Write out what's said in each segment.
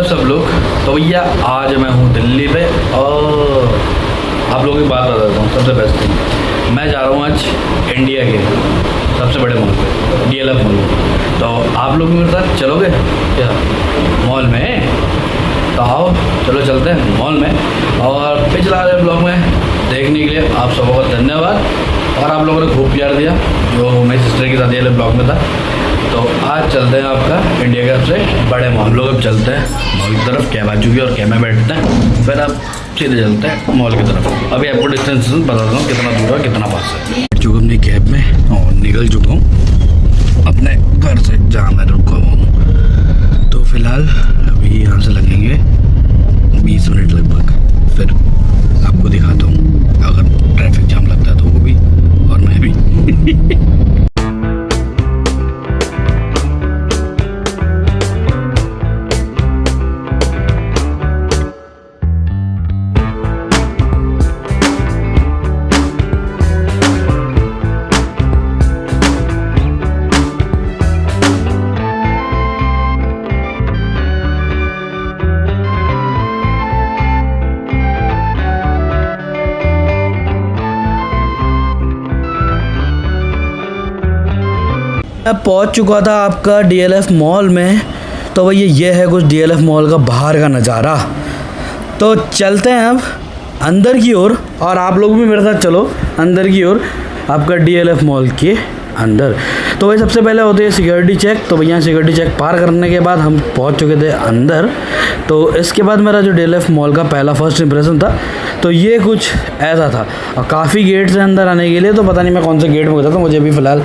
हैं सब लोग। तो भैया आज मैं हूँ दिल्ली पे और आप लोगों की बात बता देता हूँ। सबसे बेस्ट थिंग, मैं जा रहा हूँ आज इंडिया के सबसे बड़े मॉल पे, DLF मॉल। तो आप लोग मेरे साथ चलोगे क्या मॉल में? तो आओ चलो चलते हैं मॉल में। और पिछला वाले ब्लॉग में देखने के लिए आप सबको बहुत धन्यवाद। और आप लोगों ने खूब प्यार दिया जो मेरी सिस्टर के साथ ये ब्लॉग में था। तो आज चलते हैं आपका इंडिया के सबसे बड़े मॉल। हम लोग अब चलते हैं मॉल की तरफ। कैब आ चुकी है और कैब में बैठते हैं, फिर आप सीधे चलते हैं मॉल की तरफ। अभी आपको डिस्टेंस बता दूँ कितना दूर है कितना पास है। बैठ चुका अपनी कैब में और निकल चुका हूँ अपने घर से जहाँ मैं रुका हुआ हूँ। तो फिलहाल अभी यहाँ से लगेंगे 20 मिनट लगभग, फिर आपको दिखाता हूँ अगर ट्रैफिक जाम लगता है तो वो भी और मैं भी। मैं पहुंच चुका था आपका DLF मॉल में। तो भैया ये है कुछ DLF मॉल का बाहर का नज़ारा। तो चलते हैं अब अंदर की ओर और आप लोग भी मेरे साथ चलो अंदर की ओर आपका DLF मॉल के अंदर। तो भाई सबसे पहले होती है सिक्योरिटी चेक। तो भैया सिक्योरिटी चेक पार करने के बाद हम पहुंच चुके थे अंदर। तो इसके बाद मेरा जो DLF मॉल का पहला फर्स्ट इंप्रेशन था तो ये कुछ ऐसा था। और काफ़ी गेट से अंदर आने के लिए तो पता नहीं मैं कौन से गेट में गया था, मुझे अभी फ़िलहाल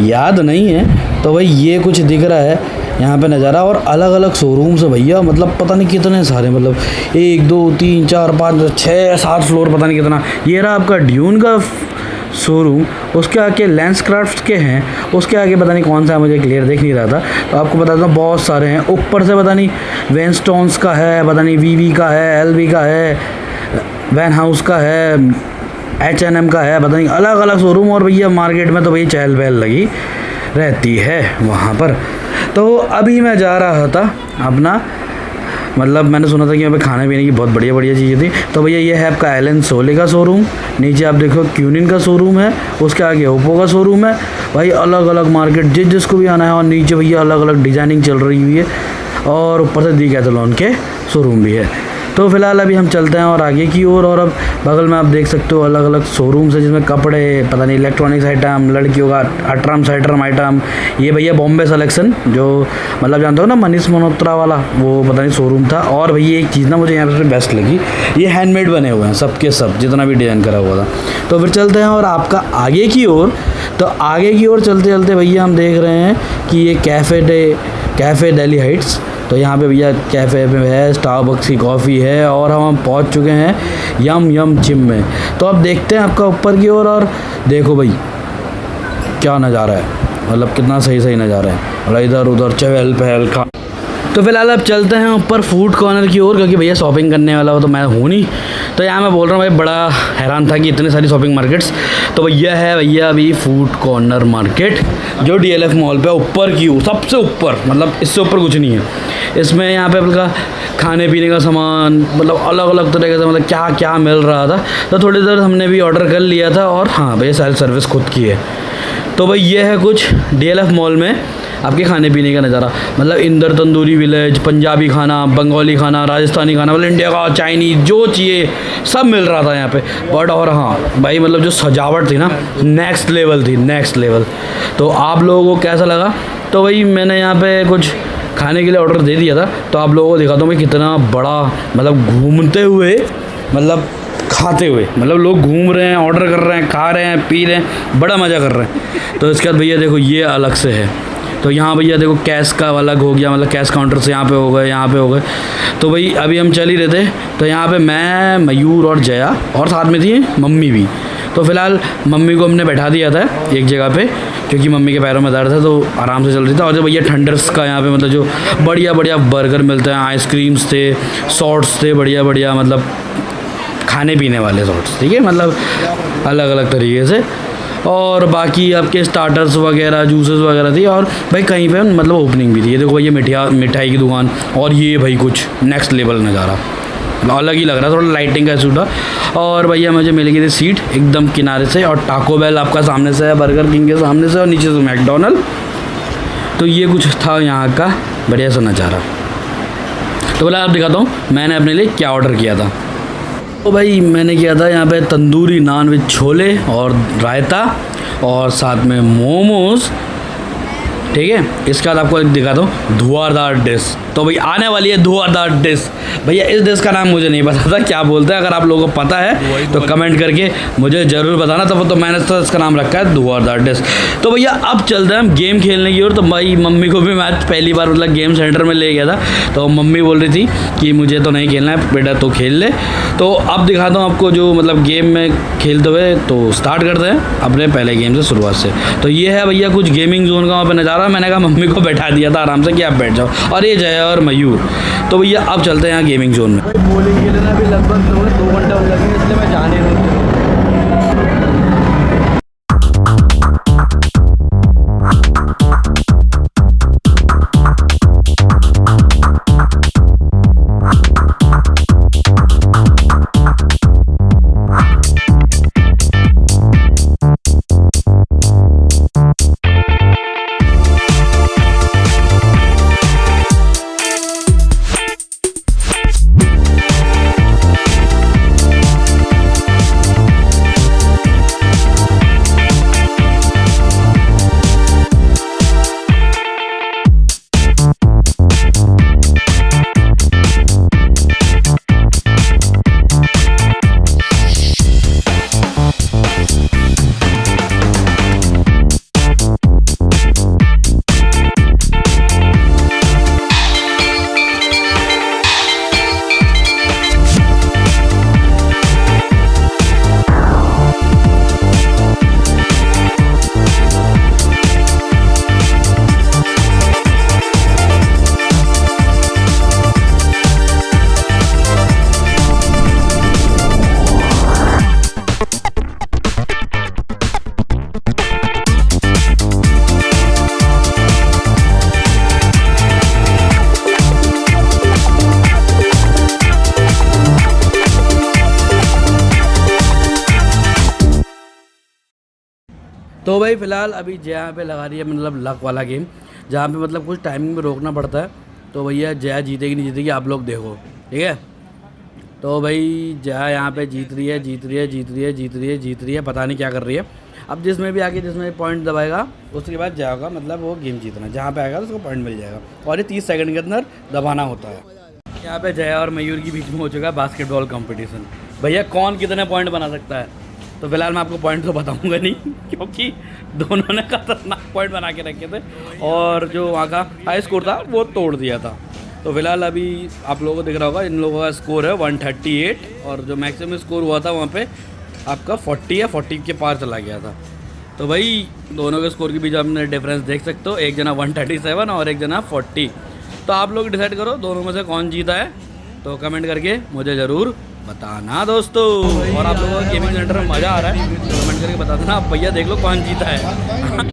याद नहीं है। तो भाई ये कुछ दिख रहा है यहाँ पे नज़ारा। और अलग अलग शोरूम्स है भैया, मतलब पता नहीं कितने सारे, मतलब 1 2 3 4 5 6 7 फ्लोर पता नहीं कितना। ये रहा आपका ड्यून का शोरूम, उसके आगे लेंसक्राफ्ट के हैं, उसके आगे पता नहीं कौन सा है मुझे क्लियर देख नहीं रहा था। तो आपको बताता हूँ बहुत सारे हैं। ऊपर से पता नहीं वेनस्टोन्स का है, पता नहीं VV का है, LV का है, वैन हाउस का है, H&M का है, पता नहीं अलग अलग शोरूम। और भैया मार्केट में तो भैया चहल पहल लगी रहती है वहाँ पर। तो अभी मैं जा रहा था अपना, मतलब मैंने सुना था कि यहाँ पे खाने पीने की बहुत बढ़िया बढ़िया चीज़ें थी। तो भैया ये है आपका एलन सोले का शोरूम, नीचे आप देखो क्यूनिन का शोरूम है, उसके आगे ओप्पो का शोरूम है। भाई अलग अलग मार्केट जिसको भी आना है। और नीचे भैया अलग अलग डिजाइनिंग चल रही हुई है और ऊपर से डीकैथलॉन के शोरूम भी है। तो फिलहाल अभी हम चलते हैं और आगे की ओर। और अब बगल में आप देख सकते हो अलग अलग शोरूम्स है जिसमें कपड़े, पता नहीं इलेक्ट्रॉनिक्स आइटम, लड़कियों का अट्रम साइट्रम आइटम। ये भैया बॉम्बे सेलेक्शन जो मतलब जानते हो ना मनीष मल्होत्रा वाला, वो पता नहीं शोरूम था। और भैया एक चीज़ ना मुझे यहाँ पर बेस्ट लगी, ये हैंडमेड बने हुए हैं सबके सब, जितना भी डिज़ाइन करा हुआ था। तो फिर चलते हैं और आपका आगे की ओर। तो आगे की ओर चलते चलते भैया हम देख रहे हैं कि ये कैफ़े दिल्ली हाइट्स। तो यहाँ पे भैया कैफ़े में है, स्टारबक्स की कॉफ़ी है। और हम पहुँच चुके हैं यम जिम में। तो अब देखते हैं आपका ऊपर की ओर। और देखो भाई क्या नज़ारा है, मतलब कितना सही नज़ारा है, और इधर उधर चहल पहल का। तो फिलहाल अब चलते हैं ऊपर फूड कॉर्नर की ओर, क्योंकि भैया शॉपिंग करने वाला हो तो मैं हूँ नहीं। तो यहाँ मैं बोल रहा हूँ भाई, बड़ा हैरान था कि इतनी सारी शॉपिंग मार्केट्स। तो भैया है भैया अभी फूड कॉर्नर मार्केट जो DLF मॉल पे ऊपर की ओर, सबसे ऊपर, मतलब इससे ऊपर कुछ नहीं है। इसमें यहाँ पे आपका खाने पीने का सामान, मतलब अलग अलग तरह का, मतलब क्या क्या मिल रहा था। तो थोड़ी देर हमने भी ऑर्डर कर लिया था। और हाँ भैया सेल्फ सर्विस खुद की है। तो भाई ये है कुछ DLF मॉल में आपके खाने पीने का नज़ारा। मतलब इंदर तंदूरी विलेज, पंजाबी खाना, बंगाली खाना, राजस्थानी खाना, मतलब इंडिया का चाइनीज़ जो चाहिए सब मिल रहा था यहाँ पे। बट और हाँ भाई, मतलब जो सजावट थी ना नेक्स्ट लेवल थी, नेक्स्ट लेवल। तो आप लोगों को कैसा लगा? तो भाई मैंने यहाँ पे कुछ खाने के लिए ऑर्डर दे दिया था। तो आप लोगों को दिखाता हूँ भाई कितना बड़ा, मतलब घूमते हुए, मतलब खाते हुए, मतलब लोग घूम रहे हैं, ऑर्डर कर रहे हैं, खा रहे हैं, पी रहे हैं, बड़ा मज़ा कर रहे हैं। तो इसके बाद भैया देखो ये अलग से है। तो यहाँ भैया देखो कैश का अलग हो गया, मतलब कैश काउंटर से यहाँ पे हो गए, यहाँ पे हो गए। तो भाई अभी हम चल ही रहे थे। तो यहाँ पे मैं, मयूर और जया, और साथ में थी मम्मी भी। तो फिलहाल मम्मी को हमने बैठा दिया था एक जगह पे, क्योंकि मम्मी के पैरों में दर्द है, तो आराम से चल रही था। और जो भैया ठंडर्स का यहाँ पे मतलब जो बढ़िया बढ़िया बर्गर मिलते हैं, आइसक्रीम्स थे, शॉर्ट्स थे, बढ़िया बढ़िया, मतलब खाने पीने वाले शॉर्ट्स, ठीक है, मतलब अलग अलग तरीके से। और बाकी आपके स्टार्टर्स वगैरह जूसेस वगैरह थी। और भाई कहीं पे मतलब ओपनिंग भी थी। ये देखो ये मिठाई की दुकान, और ये भाई कुछ नेक्स्ट लेवल नज़ारा, अलग ही लग रहा है, थोड़ा लाइटिंग का सूट। और भैया मुझे मिल गई थी सीट एकदम किनारे से, और टाको बेल आपका सामने से है, बर्गर किंग के सामने से, और नीचे से मैकडोनल्ड। तो ये कुछ था यहाँ का बढ़िया सा नज़ारा। तो बोला आप दिखाता हूँ मैंने अपने लिए क्या ऑर्डर किया था। तो भाई मैंने किया था यहाँ पे तंदूरी नान विद छोले और रायता, और साथ में मोमोज़, ठीक है। इसके बाद आपको दिखाता हूँ धुआंधार डिश। तो भाई आने वाली है धुआंधार डिश। भैया इस डिश का नाम मुझे नहीं पता था क्या बोलते हैं, अगर आप लोगों को पता है तो कमेंट करके मुझे ज़रूर बताना। तो मैंने तो इसका नाम रखा है धुआंधार डिश। तो भैया अब चलते हैं हम गेम खेलने की ओर। तो भाई मम्मी को भी मैं पहली बार मतलब गेम सेंटर में ले गया था, तो मम्मी बोल रही थी कि मुझे तो नहीं खेलना है बेटा, तो खेल ले। तो अब दिखाता हूँ आपको जो मतलब गेम में खेलते हुए। तो स्टार्ट करते हैं अपने पहले गेम से शुरुआत से। तो ये है भैया कुछ गेमिंग जोन का वहाँ पर नज़ारा। मैंने कहा मम्मी को बैठा दिया था आराम से कि आप बैठ जाओ, और ये जय और मयूर। तो भैया अब चलते हैं यहाँ गेमिंग जोन में। बॉलिंग खेलना भी लगभग 2 घंटे हो लगेंगे, इसलिए मैं जाने नहीं दूँ। तो भाई फ़िलहाल अभी जया पे लगा रही है मतलब लक वाला गेम, जहाँ पे मतलब कुछ टाइमिंग में रोकना पड़ता है। तो भैया जया जीतेगी नहीं जीतेगी आप लोग देखो, ठीक है। तो भाई जया यहाँ पे जीत रही है, जीत रही है, जीत रही है, जीत रही है, जीत रही है, पता नहीं क्या कर रही है। अब जिसमें भी आके जिसमें पॉइंट दबाएगा उसके बाद जया का मतलब वो गेम जीतना, जहाँ पे आएगा तो उसको पॉइंट मिल जाएगा, और ये 30 सेकंड के अंदर दबाना होता है। यहाँ पे जया और मयूर के बीच में हो चुका है बास्केटबॉल कंपटीशन। भैया कौन कितने पॉइंट बना सकता है। तो फिलहाल मैं आपको पॉइंट तो बताऊंगा नहीं, क्योंकि दोनों ने खतरनाक पॉइंट बना के रखे थे, और जो वहाँ का हाई स्कोर था वो तोड़ दिया था। तो फिलहाल अभी आप लोगों को दिख रहा होगा इन लोगों का स्कोर है 138, और जो मैक्सिमम स्कोर हुआ था वहाँ पे आपका 40 या 40 के पार चला गया था। तो भाई दोनों के स्कोर के बीच आपने डिफरेंस देख सकते हो, एक जना 137 और एक जना 40। तो आप लोग डिसाइड करो दोनों में से कौन जीता है, तो कमेंट करके मुझे ज़रूर बताना दोस्तों। और आप लोगों को गेमिंग सेंटर में मज़ा आ रहा है तो कमेंट करके बता देना। आप भैया देख लो कौन जीता है।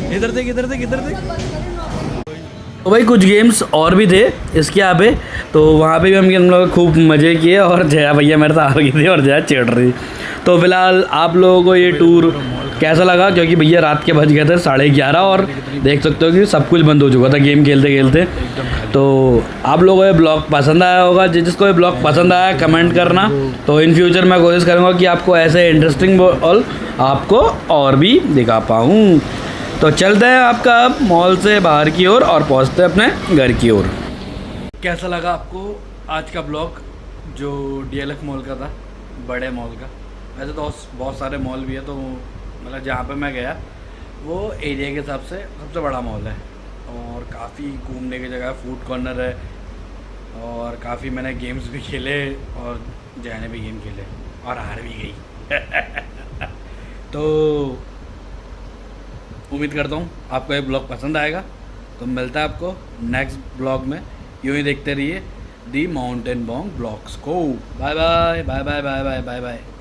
इधर देख इधर देख इधर देख। तो भाई कुछ गेम्स और भी थे इसके यहाँ पे, तो वहाँ पे भी हम लोग खूब मज़े किए, और जया भैया मेरे साथ हार गई थी और जया चिढ़ रही। तो फिलहाल आप लोगों को ये टूर कैसा लगा, क्योंकि भैया रात के बज गए थे 11:30 और देख सकते हो कि सब कुछ बंद हो चुका था गेम खेलते खेलते। तो आप लोगों को ये ब्लॉग पसंद आया होगा, जिसको ये ब्लॉग पसंद आया कमेंट करना। तो इन फ्यूचर मैं कोशिश करूँगा कि आपको ऐसे इंटरेस्टिंग और आपको और भी दिखा पाऊँ। तो चलते हैं आपका अब मॉल से बाहर की ओर और पहुंचते हैं अपने घर की ओर। कैसा लगा आपको आज का ब्लॉग जो DLF मॉल का था, बड़े मॉल का। वैसे तो बहुत सारे मॉल भी है, तो मतलब जहाँ पे मैं गया वो एरिया के हिसाब से सबसे बड़ा मॉल है और काफ़ी घूमने की जगह है, फूड कॉर्नर है और काफ़ी मैंने गेम्स भी खेले और जैने भी गेम खेले और हार भी गई। तो उम्मीद करता हूँ आपको ये ब्लॉग पसंद आएगा। तो मिलता है आपको नेक्स्ट ब्लॉग में। यूँ ही देखते रहिए दी माउंटेन बॉन्ग ब्लॉग्स को। Bye bye bye bye bye bye bye bye.